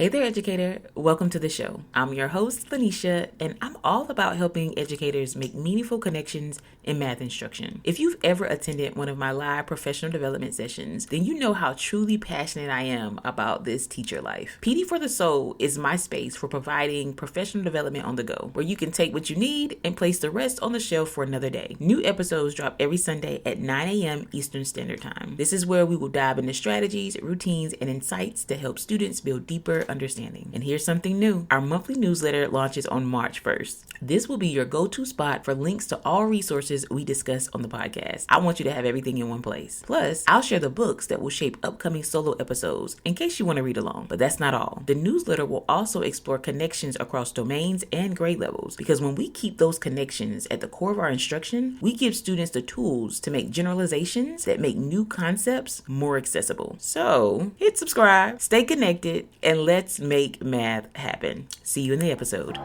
Hey there, educator. Welcome to the show. I'm your host, Lanisha, and I'm all about helping educators make meaningful connections in math instruction. If you've ever attended one of my live professional development sessions, then you know how truly passionate I am about this teacher life. PD for the Soul is my space for providing professional development on the go, where you can take what you need and place the rest on the shelf for another day. New episodes drop every Sunday at 9 a.m. Eastern Standard Time. This is where we will dive into strategies, routines, and insights to help students build deeper understanding. And here's something new. Our monthly newsletter launches on March 1st. This will be your go-to spot for links to all resources we discuss on the podcast. I want you to have everything in one place. Plus, I'll share the books that will shape upcoming solo episodes in case you want to read along. But that's not all. The newsletter will also explore connections across domains and grade levels, because when we keep those connections at the core of our instruction, we give students the tools to make generalizations that make new concepts more accessible. So, hit subscribe, stay connected, and let's make math happen. See you in the episode.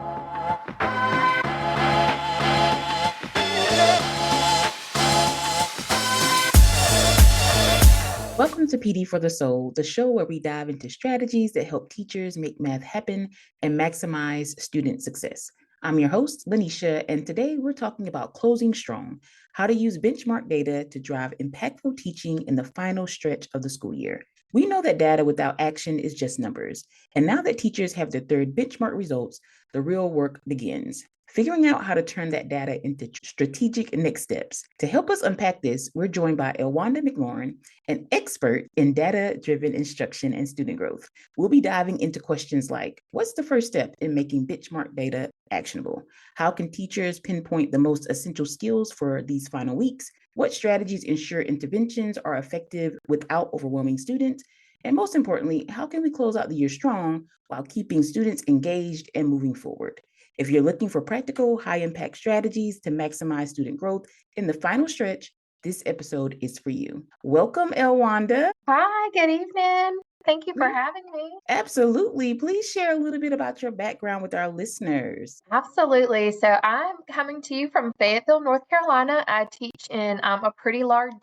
Welcome to PD for the Soul, the show where we dive into strategies that help teachers make math happen and maximize student success. I'm your host, Lanisha, and today we're talking about closing strong, how to use benchmark data to drive impactful teaching in the final stretch of the school year. We know that data without action is just numbers, and now that teachers have their third benchmark results, the real work begins. Figuring out how to turn that data into strategic next steps. To help us unpack this, we're joined by Elwanda McLaurin, an expert in data-driven instruction and student growth. We'll be diving into questions like, what's the first step in making benchmark data actionable? How can teachers pinpoint the most essential skills for these final weeks? What strategies ensure interventions are effective without overwhelming students? And most importantly, how can we close out the year strong while keeping students engaged and moving forward? If you're looking for practical, high-impact strategies to maximize student growth in the final stretch, this episode is for you. Welcome, Elwanda. Hi, good evening. Thank you for having me. Absolutely. Please share a little bit about your background with our listeners. Absolutely. So I'm coming to you from Fayetteville, North Carolina. I teach in a pretty large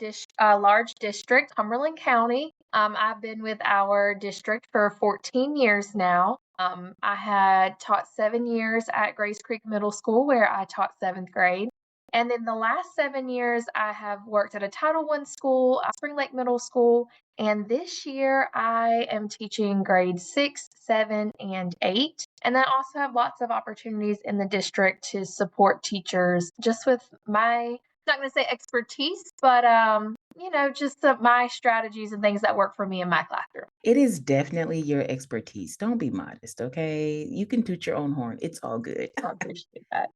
district, Cumberland County. I've been with our district for 14 years now. I had taught 7 years at Grace Creek Middle School, where I taught 7th grade. And then the last 7 years, I have worked at a Title I school, Spring Lake Middle School. And this year, I am teaching grades 6, 7, and 8. And I also have lots of opportunities in the district to support teachers just with my, not going to say expertise, but just my strategies and things that work for me in my classroom. It is definitely your expertise. Don't be modest, okay? You can toot your own horn. It's all good. I appreciate that.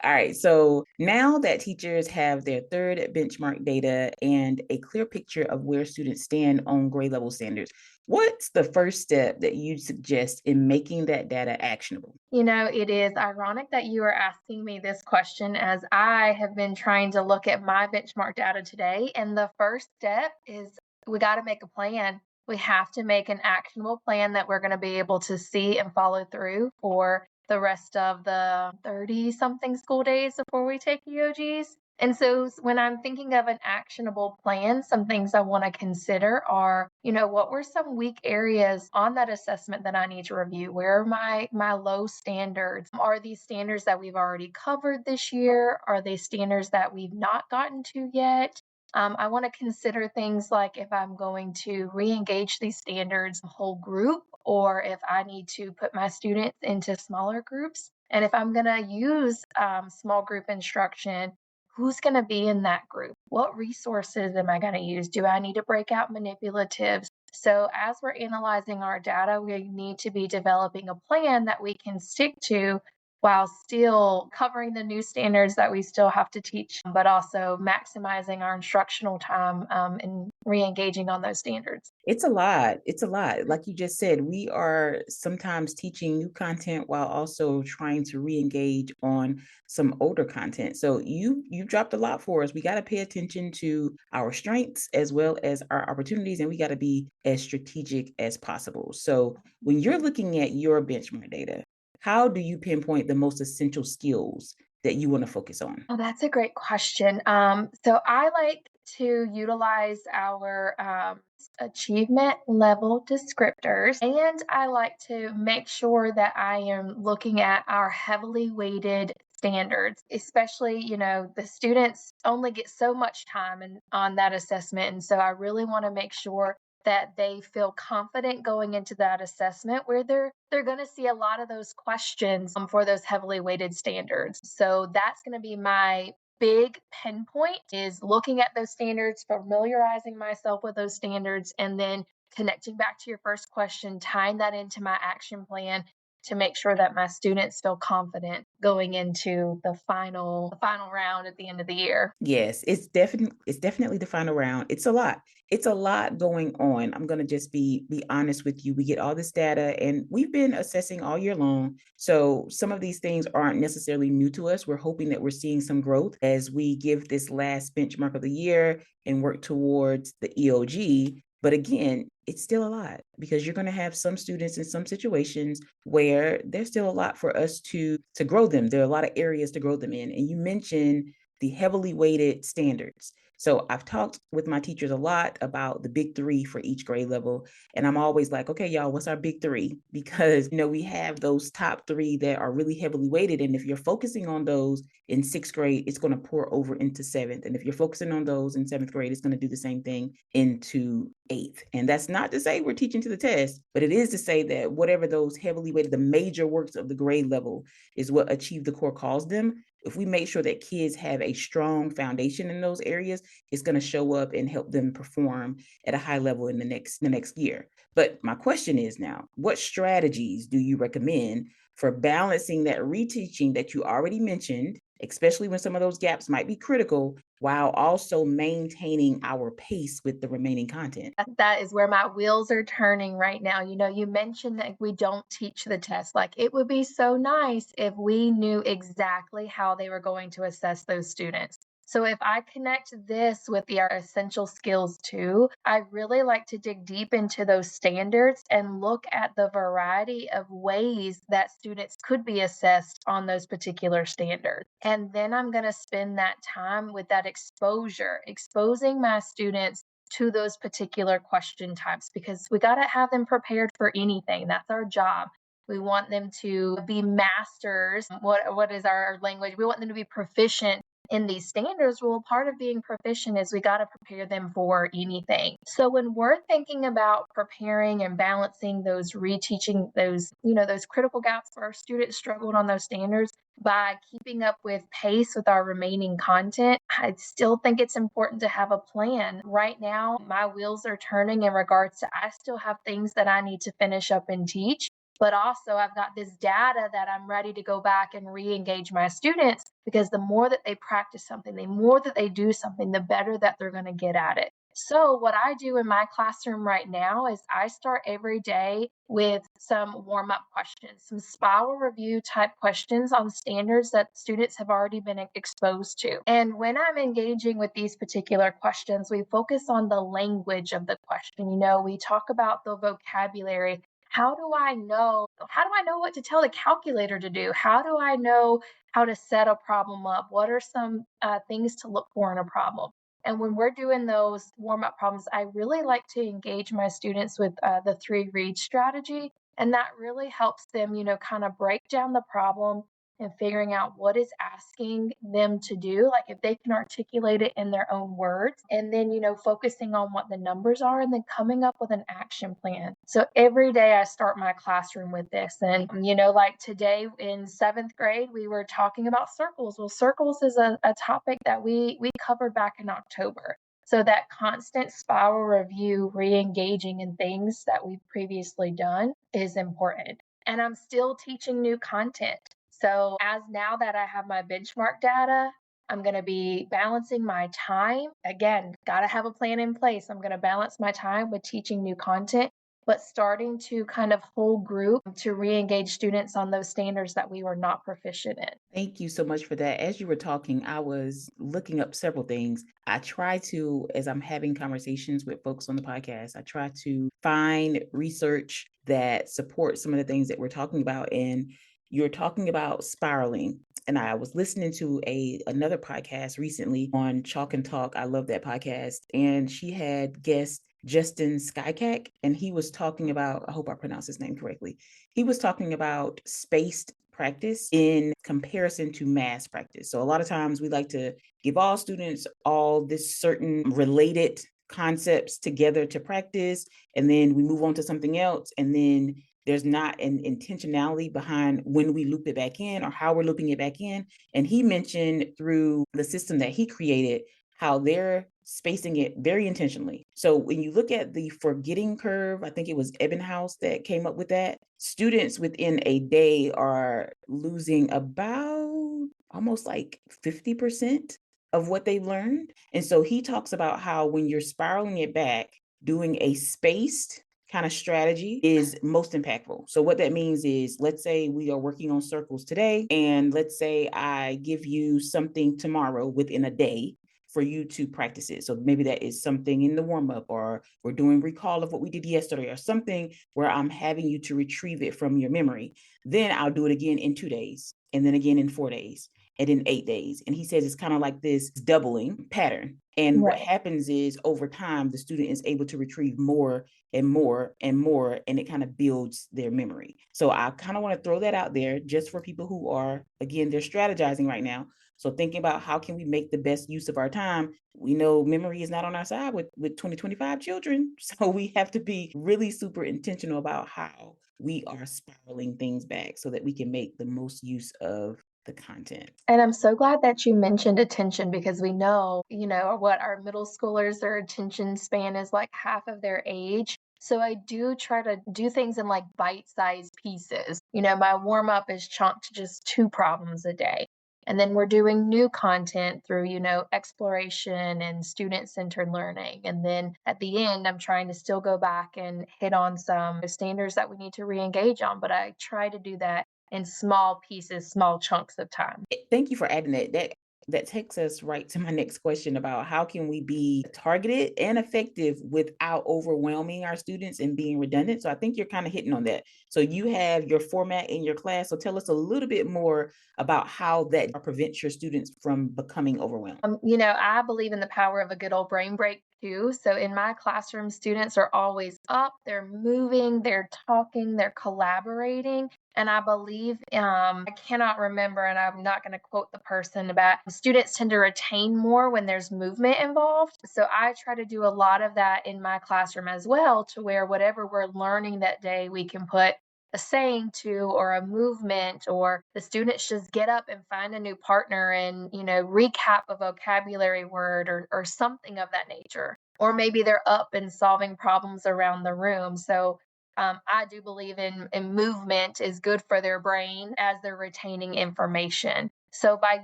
All right. So now that teachers have their third benchmark data and a clear picture of where students stand on grade level standards, what's the first step that you suggest in making that data actionable? It is ironic that you are asking me this question as I have been trying to look at my benchmark data today. And the first step is we got to make a plan. We have to make an actionable plan that we're going to be able to see and follow through for the rest of the 30 something school days before we take EOGs. And so when I'm thinking of an actionable plan, some things I want to consider are, what were some weak areas on that assessment that I need to review? Where are my low standards? Are these standards that we've already covered this year? Are they standards that we've not gotten to yet? I want to consider things like if I'm going to re-engage these standards whole group, or if I need to put my students into smaller groups. And if I'm going to use small group instruction, who's going to be in that group? What resources am I going to use? Do I need to break out manipulatives? So as we're analyzing our data, we need to be developing a plan that we can stick to while still covering the new standards that we still have to teach, but also maximizing our instructional time and re-engaging on those standards. It's a lot. It's a lot. Like you just said, we are sometimes teaching new content while also trying to re-engage on some older content. So you dropped a lot for us. We got to pay attention to our strengths as well as our opportunities, and we got to be as strategic as possible. So when you're looking at your benchmark data, how do you pinpoint the most essential skills that you want to focus on? Oh, that's a great question. So I like to utilize our achievement level descriptors, and I like to make sure that I am looking at our heavily weighted standards, especially, the students only get so much time on that assessment. And so I really want to make sure that they feel confident going into that assessment where they're going to see a lot of those questions for those heavily weighted standards. So that's going to be my big pinpoint, is looking at those standards, familiarizing myself with those standards, and then connecting back to your first question, tying that into my action plan to make sure that my students feel confident going into the final round at the end of the year. Yes, it's definitely the final round. It's a lot. It's a lot going on. I'm gonna just be honest with you. We get all this data and we've been assessing all year long. So some of these things aren't necessarily new to us. We're hoping that we're seeing some growth as we give this last benchmark of the year and work towards the EOG. But again, it's still a lot because you're going to have some students in some situations where there's still a lot for us to grow them. There are a lot of areas to grow them in. And you mentioned the heavily weighted standards. So I've talked with my teachers a lot about the big three for each grade level. And I'm always like, okay, y'all, what's our big three? Because, we have those top three that are really heavily weighted. And if you're focusing on those in sixth grade, it's going to pour over into seventh. And if you're focusing on those in seventh grade, it's going to do the same thing into eighth. And that's not to say we're teaching to the test, but it is to say that whatever those heavily weighted, the major works of the grade level is what Achieve the Core calls them. If we make sure that kids have a strong foundation in those areas, it's going to show up and help them perform at a high level in the next year. But my question is now, what strategies do you recommend for balancing that reteaching that you already mentioned, especially when some of those gaps might be critical, while also maintaining our pace with the remaining content? That is where my wheels are turning right now. You mentioned that we don't teach the test. Like, it would be so nice if we knew exactly how they were going to assess those students. So if I connect this with our essential skills too, I really like to dig deep into those standards and look at the variety of ways that students could be assessed on those particular standards. And then I'm going to spend that time with that exposure, exposing my students to those particular question types, because we got to have them prepared for anything. That's our job. We want them to be masters. What is our language? We want them to be proficient in these standards. Well, part of being proficient is we got to prepare them for anything. So when we're thinking about preparing and balancing those reteaching, those critical gaps where our students struggled on those standards, by keeping up with pace with our remaining content, I still think it's important to have a plan. Right now, my wheels are turning in regards to I still have things that I need to finish up and teach. But also, I've got this data that I'm ready to go back and re engage my students, because the more that they practice something, the more that they do something, the better that they're going to get at it. So, what I do in my classroom right now is I start every day with some warm up questions, some spiral review type questions on standards that students have already been exposed to. And when I'm engaging with these particular questions, we focus on the language of the question. We talk about the vocabulary. How do I know what to tell the calculator to do? How do I know how to set a problem up? What are some things to look for in a problem? And when we're doing those warm up problems, I really like to engage my students with the three read strategy. And that really helps them, kind of break down the problem and figuring out what is asking them to do, like if they can articulate it in their own words, and then, focusing on what the numbers are and then coming up with an action plan. So every day I start my classroom with this. And, like today in seventh grade, we were talking about circles. Well, circles is a topic that we covered back in October. So that constant spiral review, re-engaging in things that we've previously done is important. And I'm still teaching new content. So as now that I have my benchmark data, I'm going to be balancing my time. Again, got to have a plan in place. I'm going to balance my time with teaching new content, but starting to kind of whole group to re-engage students on those standards that we were not proficient in. Thank you so much for that. As you were talking, I was looking up several things. I try to, as I'm having conversations with folks on the podcast, I try to find research that supports some of the things that we're talking about. And you're talking about spiraling. And I was listening to another podcast recently on Chalk and Talk. I love that podcast. And she had guest Justin Skycack, and he was talking about, I hope I pronounced his name correctly. He was talking about spaced practice in comparison to mass practice. So a lot of times we like to give all students all this certain related concepts together to practice, and then we move on to something else, and then there's not an intentionality behind when we loop it back in or how we're looping it back in. And he mentioned through the system that he created how they're spacing it very intentionally. So when you look at the forgetting curve, I think it was Ebbinghaus that came up with that. Students within a day are losing about almost like 50% of what they've learned. And so he talks about how when you're spiraling it back, doing a spaced kind of strategy is most impactful. So what that means is, let's say we are working on circles today, and let's say I give you something tomorrow within a day for you to practice it. So maybe that is something in the warm up, or we're doing recall of what we did yesterday, or something where I'm having you to retrieve it from your memory. Then I'll do it again in 2 days, and then again in 4 days, and in 8 days. And he says it's kind of like this doubling pattern. And what happens is over time, the student is able to retrieve more and more and more, and it kind of builds their memory. So I kind of want to throw that out there just for people who are, again, they're strategizing right now. So thinking about how can we make the best use of our time. We know memory is not on our side with 2025 children. So we have to be really super intentional about how we are spiraling things back so that we can make the most use of the content. And I'm so glad that you mentioned attention because we know, what our middle schoolers, their attention span is like half of their age. So I do try to do things in like bite-sized pieces. My warm up is chunked to just 2 problems a day. And then we're doing new content through, exploration and student-centered learning. And then at the end, I'm trying to still go back and hit on some standards that we need to re-engage on. But I try to do that in small pieces, small chunks of time. Thank you for adding that. That takes us right to my next question about how can we be targeted and effective without overwhelming our students and being redundant. So I think you're kind of hitting on that. So you have your format in your class. So tell us a little bit more about how that prevents your students from becoming overwhelmed. I believe in the power of a good old brain break too. So in my classroom, students are always up, they're moving, they're talking, they're collaborating. And I believe, I cannot remember, and I'm not going to quote the person, but students tend to retain more when there's movement involved. So I try to do a lot of that in my classroom as well, to where whatever we're learning that day, we can put a saying to or a movement, or the students just get up and find a new partner and recap a vocabulary word, or something of that nature, or maybe they're up and solving problems around the room. So I do believe in movement is good for their brain as they're retaining information. So by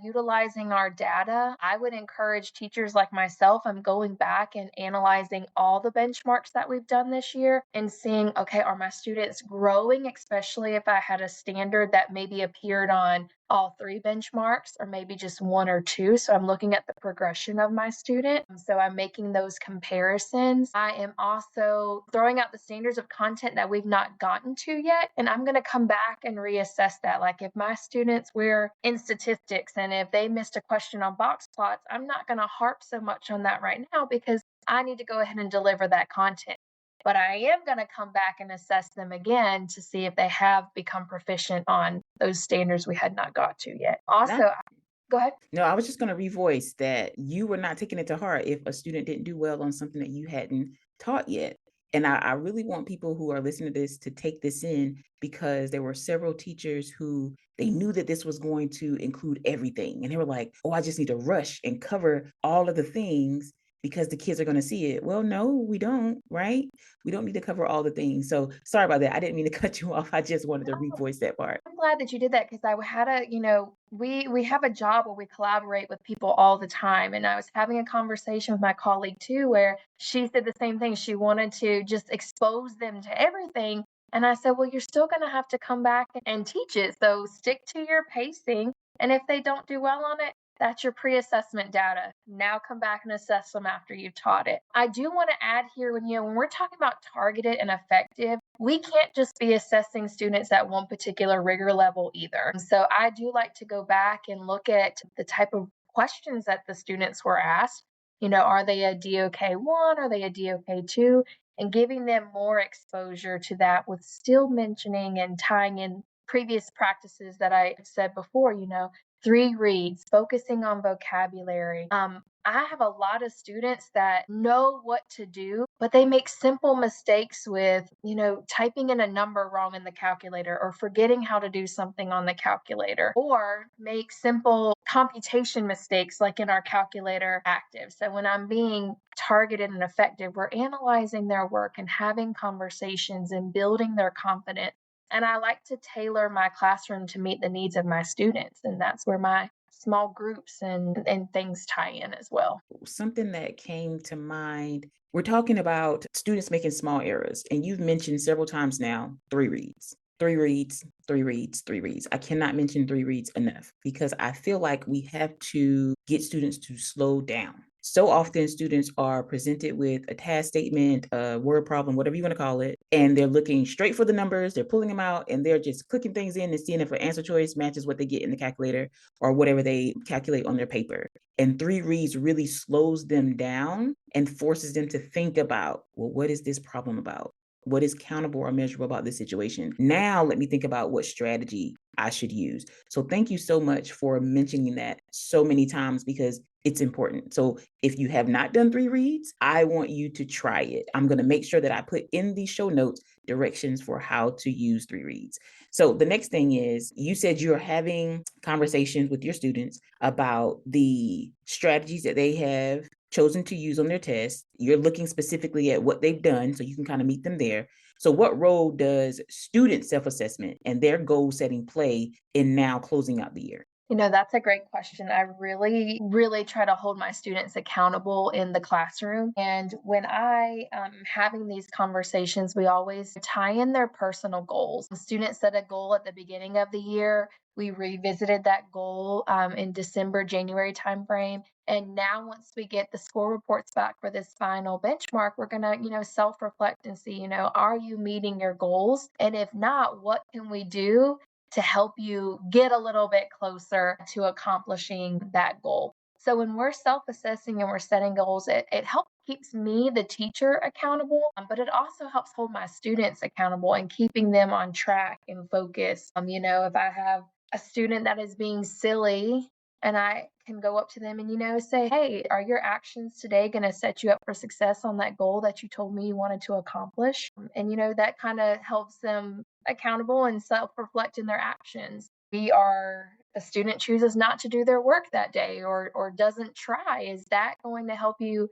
utilizing our data, I would encourage teachers like myself. I'm going back and analyzing all the benchmarks that we've done this year and seeing, okay, are my students growing, especially if I had a standard that maybe appeared on all 3 benchmarks or maybe just 1 or 2. So I'm looking at the progression of my student. So I'm making those comparisons. I am also throwing out the standards of content that we've not gotten to yet. And I'm going to come back and reassess that. Like if my students were in statistics and if they missed a question on box plots, I'm not going to harp so much on that right now because I need to go ahead and deliver that content. But I am going to come back and assess them again to see if they have become proficient on those standards we had not got to yet. Also, go ahead. No, I was just going to revoice that you were not taking it to heart if a student didn't do well on something that you hadn't taught yet. And I really want people who are listening to this to take this in, because there were several teachers who they knew that this was going to include everything. And they were like, oh, I just need to rush and cover all of the things because the kids are going to see it. Well, no, we don't, right? We don't need to cover all the things. So sorry about that. I didn't mean to cut you off. I just wanted to revoice that part. I'm glad that you did that because I had we have a job where we collaborate with people all the time. And I was having a conversation with my colleague too, where she said the same thing. She wanted to just expose them to everything. And I said, well, you're still going to have to come back and teach it. So stick to your pacing. And if they don't do well on it, that's your pre-assessment data. Now come back and assess them after you've taught it. I do want to add here when we're talking about targeted and effective, we can't just be assessing students at one particular rigor level either. So I do like to go back and look at the type of questions that the students were asked. Are they a DOK 1? Are they a DOK 2? And giving them more exposure to that with still mentioning and tying in previous practices that I said before, 3 reads, focusing on vocabulary. I have a lot of students that know what to do, but they make simple mistakes with, typing in a number wrong in the calculator or forgetting how to do something on the calculator, or make simple computation mistakes like in our calculator active. So when I'm being targeted and effective, we're analyzing their work and having conversations and building their confidence. And I like to tailor my classroom to meet the needs of my students. And that's where my small groups and things tie in as well. Something that came to mind, we're talking about students making small errors, and you've mentioned several times now 3 reads. 3 reads, 3 reads, 3 reads. I cannot mention 3 reads enough because I feel like we have to get students to slow down. So often students are presented with a task statement, a word problem, whatever you want to call it, and they're looking straight for the numbers, they're pulling them out, and they're just clicking things in and seeing if an answer choice matches what they get in the calculator or whatever they calculate on their paper. And 3 reads really slows them down and forces them to think about, well, what is this problem about? What is countable or measurable about this situation? Now, let me think about what strategy I should use. So, thank you so much for mentioning that so many times because it's important. So, if you have not done 3 reads, I want you to try it. I'm going to make sure that I put in the show notes directions for how to use 3 reads. So, the next thing is you said you're having conversations with your students about the strategies that they have chosen to use on their test. You're looking specifically at what they've done so you can kind of meet them there. So, what role does student self assessment and their goal setting play in now closing out the year? That's a great question. I really, really try to hold my students accountable in the classroom. And when I am having these conversations, we always tie in their personal goals. The students set a goal at the beginning of the year. We revisited that goal in December, January timeframe. And now, once we get the score reports back for this final benchmark, we're going to, self reflect and see, are you meeting your goals? And if not, what can we do to help you get a little bit closer to accomplishing that goal? So when we're self-assessing and we're setting goals, it helps keeps me, the teacher, accountable, but it also helps hold my students accountable and keeping them on track and focus. If I have a student that is being silly, and I can go up to them and, say, hey, are your actions today going to set you up for success on that goal that you told me you wanted to accomplish? And, that kind of helps them accountable and self reflect in their actions. We are a student chooses not to do their work that day or doesn't try, is that going to help you,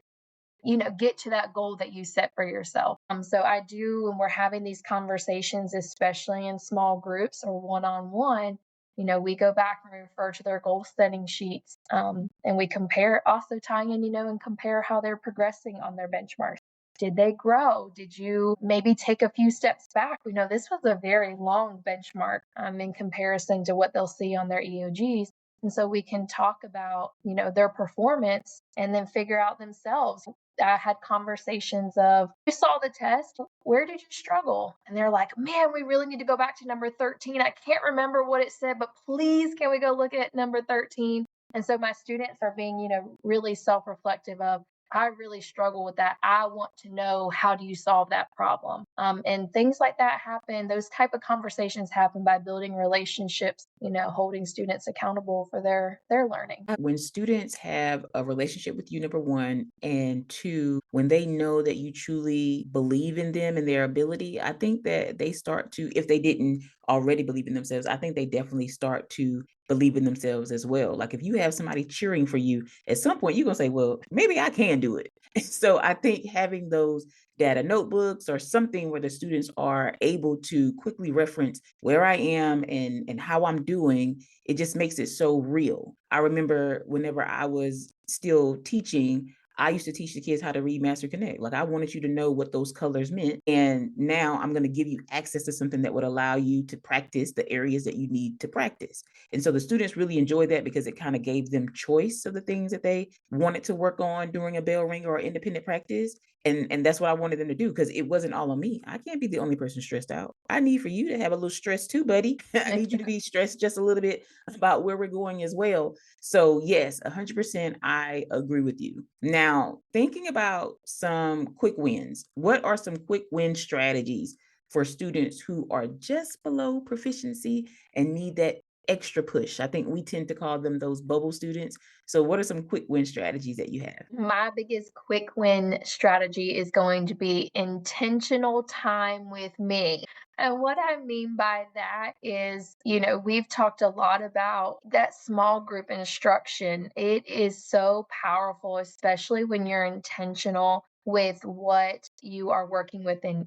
get to that goal that you set for yourself? So I do, when we're having these conversations, especially in small groups or one on one, we go back and refer to their goal setting sheets, and we compare, also tying in, and compare how they're progressing on their benchmarks. Did they grow? Did you maybe take a few steps back? We know this was a very long benchmark in comparison to what they'll see on their EOGs. And so we can talk about, their performance and then figure out themselves. I had conversations of, you saw the test, where did you struggle? And they're like, man, we really need to go back to number 13. I can't remember what it said, but please, can we go look at number 13? And so my students are being, really self reflective of, I really struggle with that. I want to know, how do you solve that problem? And things like that happen. Those type of conversations happen by building relationships, holding students accountable for their learning. When students have a relationship with you, number one, and two, when they know that you truly believe in them and their ability, I think that they start to, if they didn't already believe in themselves, I think they definitely start to believe in themselves as well. Like if you have somebody cheering for you, at some point you're gonna say, well, maybe I can do it. So I think having those data notebooks or something where the students are able to quickly reference where I am and how I'm doing, it just makes it so real. I remember whenever I was still teaching, I used to teach the kids how to read Master Connect. Like I wanted you to know what those colors meant. And now I'm going to give you access to something that would allow you to practice the areas that you need to practice. And so the students really enjoyed that because it kind of gave them choice of the things that they wanted to work on during a bell ring or independent practice. And that's what I wanted them to do because it wasn't all on me. I can't be the only person stressed out. I need for you to have a little stress too, buddy. I need you to be stressed just a little bit about where we're going as well. So, yes, 100% I agree with you. Now, thinking about some quick wins, what are some quick win strategies for students who are just below proficiency and need that extra push? I think we tend to call them those bubble students. So, what are some quick win strategies that you have? My biggest quick win strategy is going to be intentional time with me. And what I mean by that is, we've talked a lot about that small group instruction. It is so powerful, especially when you're intentional with what you are working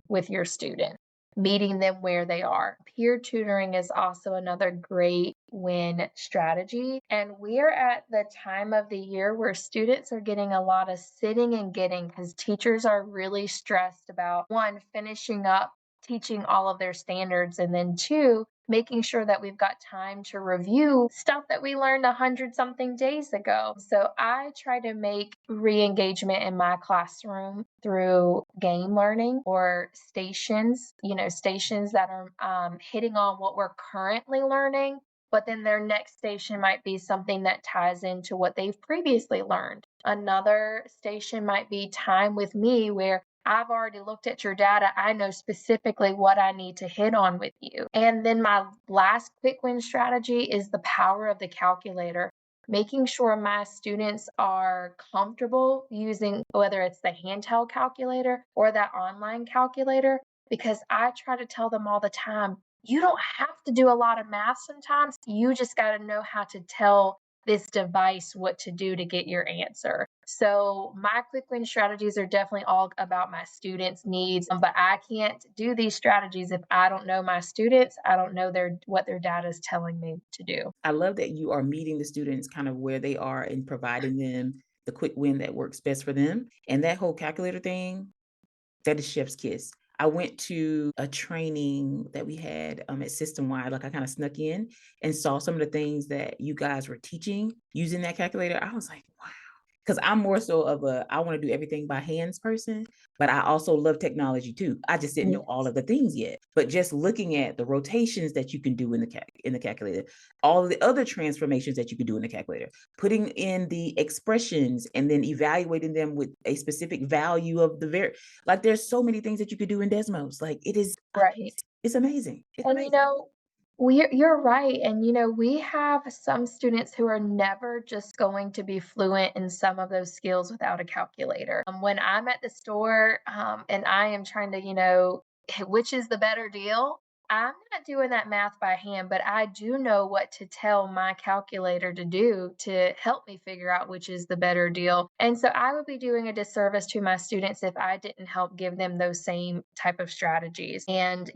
with your student, meeting them where they are. Peer tutoring is also another great win strategy. And we're at the time of the year where students are getting a lot of sitting and getting because teachers are really stressed about one, finishing up teaching all of their standards, and then two, making sure that we've got time to review stuff that we learned 100 something days ago. So I try to make re-engagement in my classroom through game learning or stations, stations that are hitting on what we're currently learning, but then their next station might be something that ties into what they've previously learned. Another station might be time with me where I've already looked at your data. I know specifically what I need to hit on with you. And then my last quick win strategy is the power of the calculator, making sure my students are comfortable using whether it's the handheld calculator or that online calculator, because I try to tell them all the time, you don't have to do a lot of math sometimes. You just got to know how to tell this device what to do to get your answer. So my quick win strategies are definitely all about my students' needs, but I can't do these strategies if I don't know my students. I don't know what their data is telling me to do. I love that you are meeting the students kind of where they are and providing them the quick win that works best for them. And that whole calculator thing, that is chef's kiss. I went to a training that we had at System Wide. Like I kind of snuck in and saw some of the things that you guys were teaching using that calculator. I was like, wow. Because I'm more so of I want to do everything by hands person, but I also love technology too. I just didn't know all Yes. of the things yet. But just looking at the rotations that you can do in the calculator, all of the other transformations that you can do in the calculator, putting in the expressions and then evaluating them with a specific value of like there's so many things that you could do in Desmos. Like it is Right. amazing. It's amazing. It's And amazing. you're right. And we have some students who are never just going to be fluent in some of those skills without a calculator. When I'm at the store and I am trying to, which is the better deal, I'm not doing that math by hand, but I do know what to tell my calculator to do to help me figure out which is the better deal. And so I would be doing a disservice to my students if I didn't help give them those same type of strategies. And,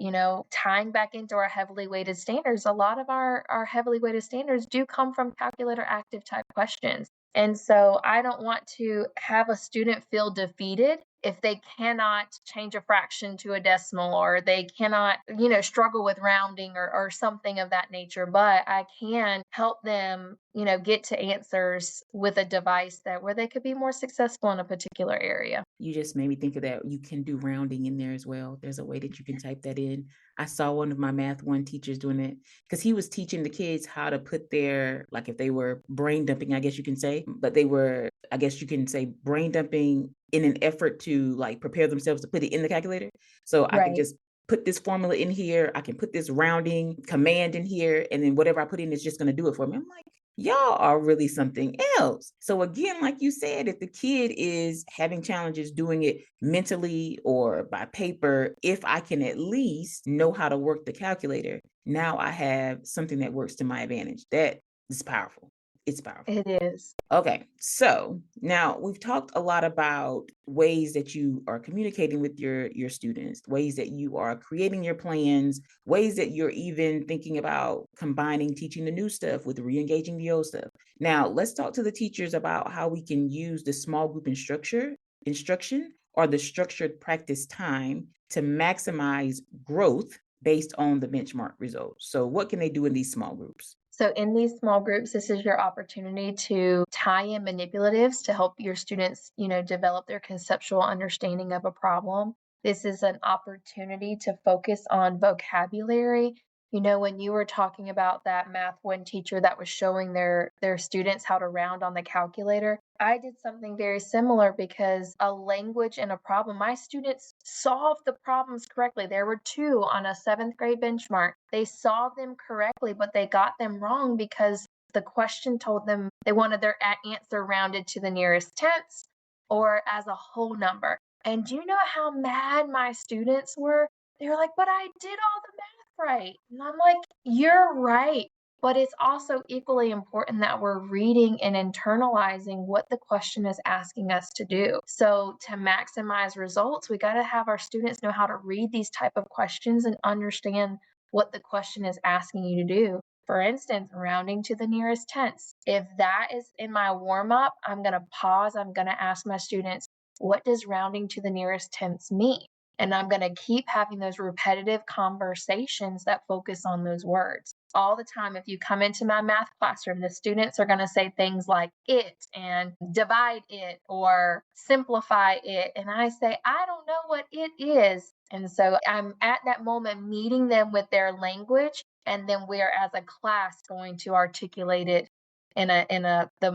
tying back into our heavily weighted standards, a lot of our heavily weighted standards do come from calculator active type questions. And so I don't want to have a student feel defeated if they cannot change a fraction to a decimal or they cannot, struggle with rounding or something of that nature. But I can help them, get to answers with a device that where they could be more successful in a particular area. You just made me think of that. You can do rounding in there as well. There's a way that you can type that in. I saw one of my math one teachers doing it because he was teaching the kids how to put their, like if they were brain dumping, I guess you can say, but they were, I guess you can say brain dumping in an effort to like prepare themselves to put it in the calculator. So I can Right. just put this formula in here. I can put this rounding command in here. And then whatever I put in is just going to do it for me. I'm like, y'all are really something else. So again, like you said, if the kid is having challenges doing it mentally or by paper, if I can at least know how to work the calculator, now I have something that works to my advantage. That is powerful. It's powerful. It is. Okay, so now we've talked a lot about ways that you are communicating with your students, ways that you are creating your plans, ways that you're even thinking about combining teaching the new stuff with re-engaging the old stuff. Now, let's talk to the teachers about how we can use the small group instruction or the structured practice time to maximize growth based on the benchmark results. So what can they do in these small groups? So in these small groups, this is your opportunity to tie in manipulatives to help your students, develop their conceptual understanding of a problem. This is an opportunity to focus on vocabulary. When you were talking about that math one teacher that was showing their students how to round on the calculator, I did something very similar because a language and a problem, my students solved the problems correctly. There were two on a seventh grade benchmark. They solved them correctly, but they got them wrong because the question told them they wanted their answer rounded to the nearest tenths or as a whole number. And do you know how mad my students were? They were like, but I did all the math right. And I'm like, you're right. But it's also equally important that we're reading and internalizing what the question is asking us to do. So to maximize results, we got to have our students know how to read these type of questions and understand what the question is asking you to do. For instance, rounding to the nearest tenths. If that is in my warm up, I'm going to pause. I'm going to ask my students, what does rounding to the nearest tenths mean? And I'm going to keep having those repetitive conversations that focus on those words. All the time, if you come into my math classroom, the students are going to say things like it and divide it or simplify it. And I say, I don't know what it is. And so I'm at that moment meeting them with their language. And then we're as a class going to articulate it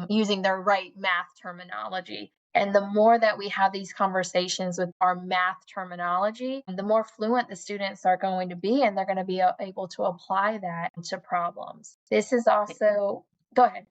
using their right math terminology. And the more that we have these conversations with our math terminology, the more fluent the students are going to be, and they're going to be able to apply that to problems. This is also, go ahead.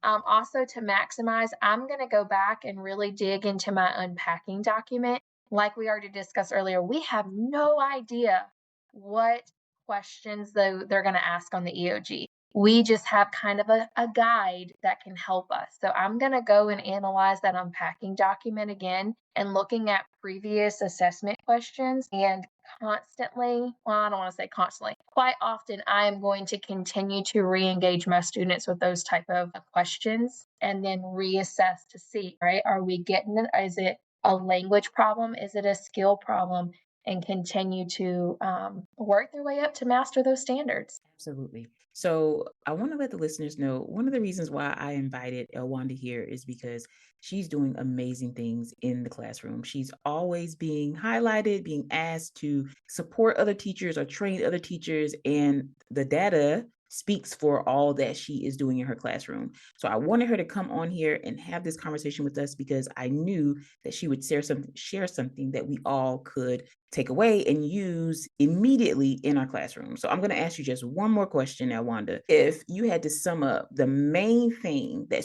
Also, to maximize, I'm going to go back and really dig into my unpacking document. Like we already discussed earlier, we have no idea what questions they're going to ask on the EOG. We just have kind of a guide that can help us. So I'm going to go and analyze that unpacking document again and looking at previous assessment questions and constantly, well, I don't want to say constantly, quite often I am going to continue to re-engage my students with those type of questions and then reassess to see, right? Are we getting it? Is it a language problem? Is it a skill problem? And continue to work their way up to master those standards. Absolutely. So I want to let the listeners know one of the reasons why I invited Elwanda here is because she's doing amazing things in the classroom. She's always being highlighted, being asked to support other teachers or train other teachers, and the data speaks for all that she is doing in her classroom. So I wanted her to come on here and have this conversation with us because I knew that she would share something that we all could take away and use immediately in our classroom. So I'm going to ask you just one more question now, Wanda. If you had to sum up the main thing that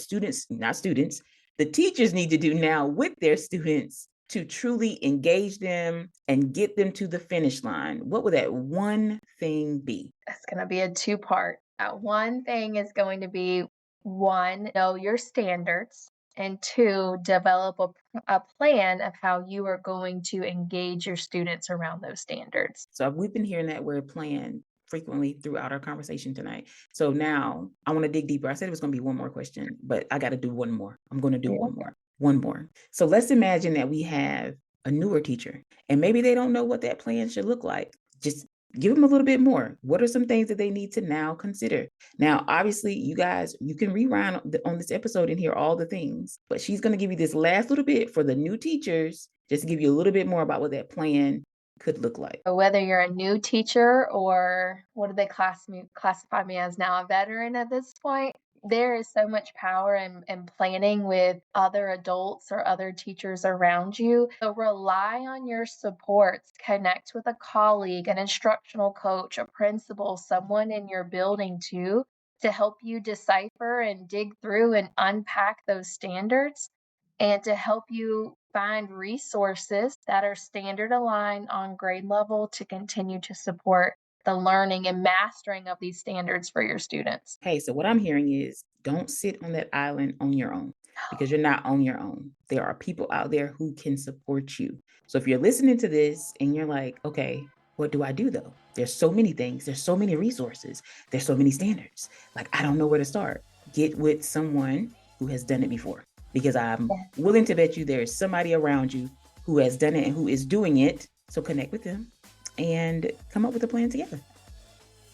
the teachers need to do now with their students to truly engage them and get them to the finish line, what would that one thing be? That's going to be a two-part. That one thing is going to be one, know your standards, and two, develop a plan of how you are going to engage your students around those standards. So we've been hearing that word plan frequently throughout our conversation tonight. So now I want to dig deeper. I said it was going to be one more question, but I got to do one more. I'm going to do one more. So let's imagine that we have a newer teacher and maybe they don't know what that plan should look like. Just give them a little bit more. What are some things that they need to now consider? Now, obviously, you guys, you can rewind on this episode and hear all the things, but she's going to give you this last little bit for the new teachers, just to give you a little bit more about what that plan could look like. So whether you're a new teacher or what do they classify me as now, a veteran at this point, there is so much power in planning with other adults or other teachers around you. So rely on your supports. Connect with a colleague, an instructional coach, a principal, someone in your building too, to help you decipher and dig through and unpack those standards and to help you find resources that are standard aligned on grade level to continue to support the learning and mastering of these standards for your students. Hey, so what I'm hearing is don't sit on that island on your own because you're not on your own. There are people out there who can support you. So if you're listening to this and you're like, okay, what do I do though? There's so many things, there's so many resources, there's so many standards. Like, I don't know where to start. Get with someone who has done it before, because I'm willing to bet you there is somebody around you who has done it and who is doing it. So connect with them, and come up with a plan together.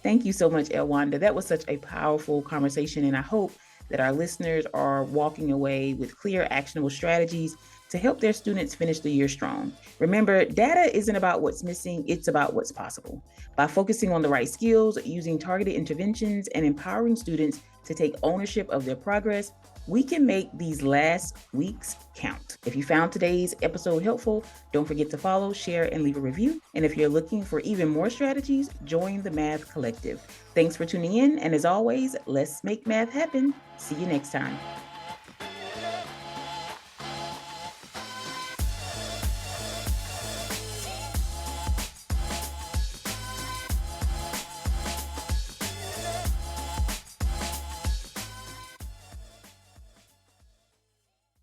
Thank you so much, Elwanda. That was such a powerful conversation, and I hope that our listeners are walking away with clear, actionable strategies to help their students finish the year strong. Remember, data isn't about what's missing, it's about what's possible. By focusing on the right skills, using targeted interventions, and empowering students to take ownership of their progress, we can make these last weeks count. If you found today's episode helpful, don't forget to follow, share, and leave a review. And if you're looking for even more strategies, join the Math Collective. Thanks for tuning in. And as always, let's make math happen. See you next time.